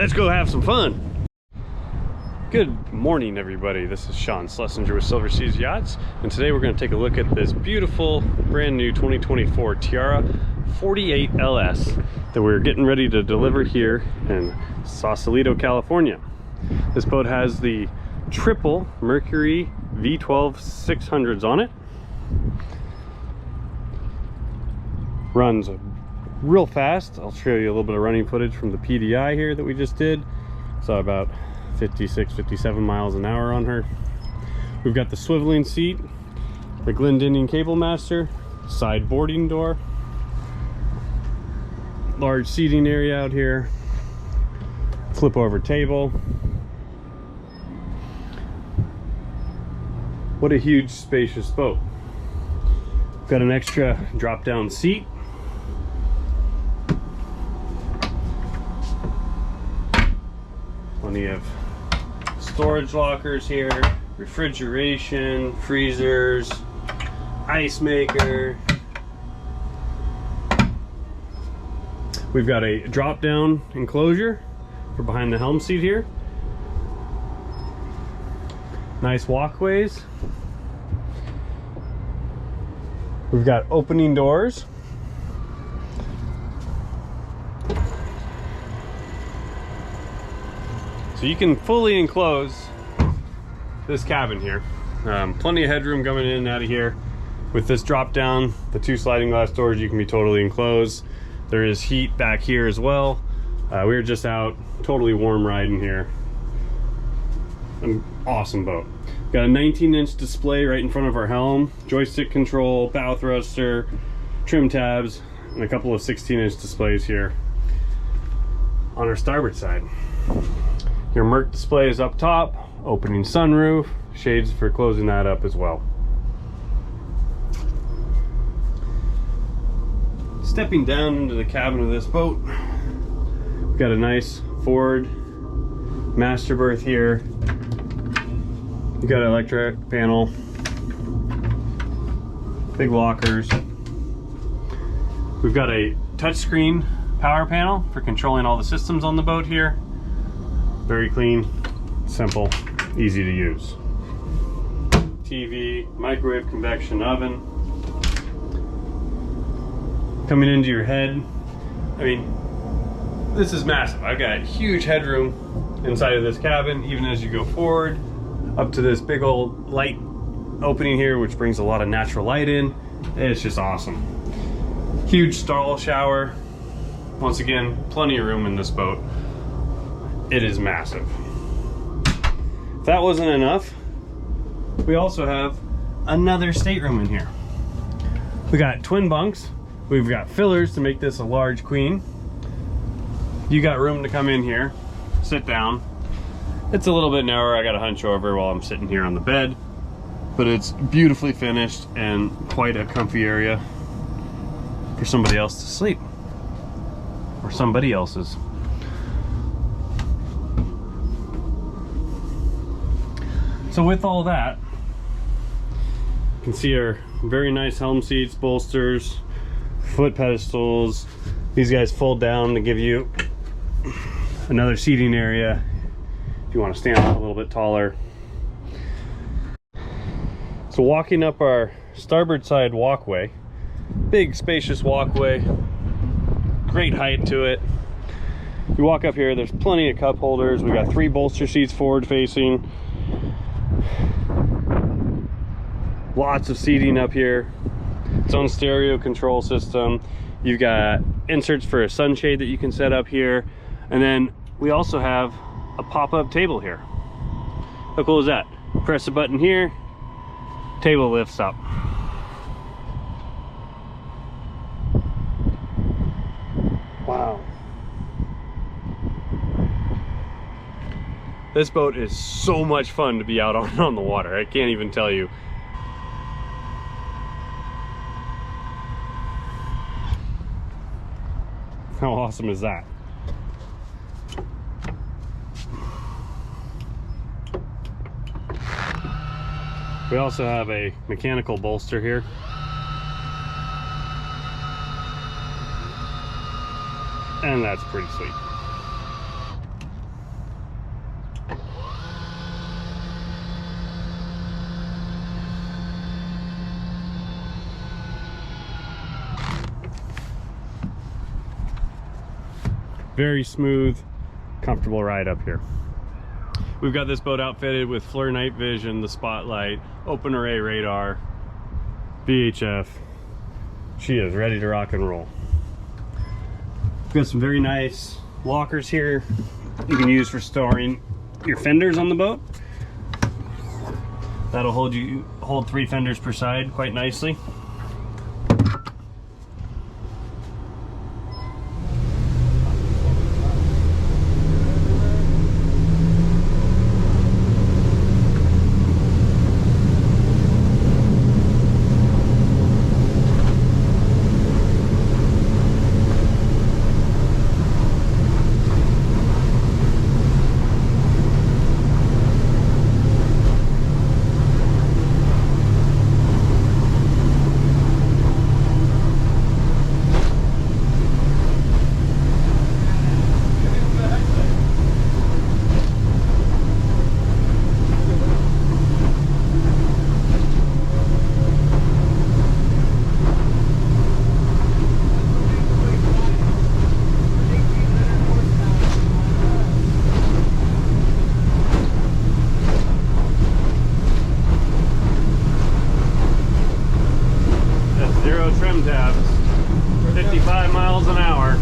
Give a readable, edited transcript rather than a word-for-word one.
Let's go have some fun. Good morning, everybody. This is Schlesinger with Silver Seas Yachts, and today we're going to take a look at this beautiful brand new 2024 Tiara 48 LS that we're getting ready to deliver here in Sausalito, California. This boat has the triple Mercury V12 600s on it. Runs real fast. I'll show you a little bit of running footage from the PDI here that we just did. So about 56-57 miles an hour on her. We've got the swiveling seat, the Glendinning cable master, side boarding door, large seating area out here, flip over table. What a huge spacious boat. Got an extra drop down seat. Plenty of storage lockers here, refrigeration, freezers, ice maker. We've got a drop down enclosure for behind the helm seat here. Nice walkways. We've got opening doors. So you can fully enclose this cabin here. Plenty of headroom coming in and out of here. With this drop down, the two sliding glass doors, you can be totally enclosed. There is heat back here as well. We were just out, totally warm riding here. An awesome boat. Got a 19-inch display right in front of our helm, joystick control, bow thruster, trim tabs, and a couple of 16-inch displays here on our starboard side. Your Merc display is up top, opening sunroof, shades for closing that up as well. Stepping down into the cabin of this boat, we've got a nice forward master berth here. You got an electric panel, big lockers. We've got a touchscreen power panel for controlling all the systems on the boat here. Very clean, simple, easy to use. TV, microwave convection oven. Coming into your head, I mean, this is massive. I've got huge headroom inside of this cabin, even as you go forward, up to this big old light opening here, which brings a lot of natural light in. It's just awesome. Huge stall shower. Once again, plenty of room in this boat. It is massive. If that wasn't enough, we also have another stateroom in here. We got twin bunks. We've got fillers to make this a large queen. You got room to come in here, sit down. It's a little bit narrower. I got to hunch over while I'm sitting here on the bed, but it's beautifully finished and quite a comfy area for somebody else to sleep, or somebody else's. So with all that, you can see our very nice helm seats, bolsters, foot pedestals. These guys fold down to give you another seating area if you want to stand up a little bit taller. So walking up our starboard side walkway, big spacious walkway, great height to it. You walk up here, there's plenty of cup holders. We got 3 bolster seats forward facing. Lots of seating up here. Its own stereo control system. You've got inserts for a sunshade that you can set up here. And then we also have a pop-up table here. How cool is that? Press a button here, table lifts up. Wow. This boat is so much fun to be out on the water. I can't even tell you. How awesome is that? We also have a mechanical bolster here. And that's pretty sweet. Very smooth, comfortable ride up here. We've got this boat outfitted with FLIR night vision, the spotlight, open array radar, VHF. She is ready to rock and roll. We've got some very nice lockers here you can use for storing your fenders on the boat. That'll hold 3 fenders per side quite nicely. Trim tabs, 55 miles an hour.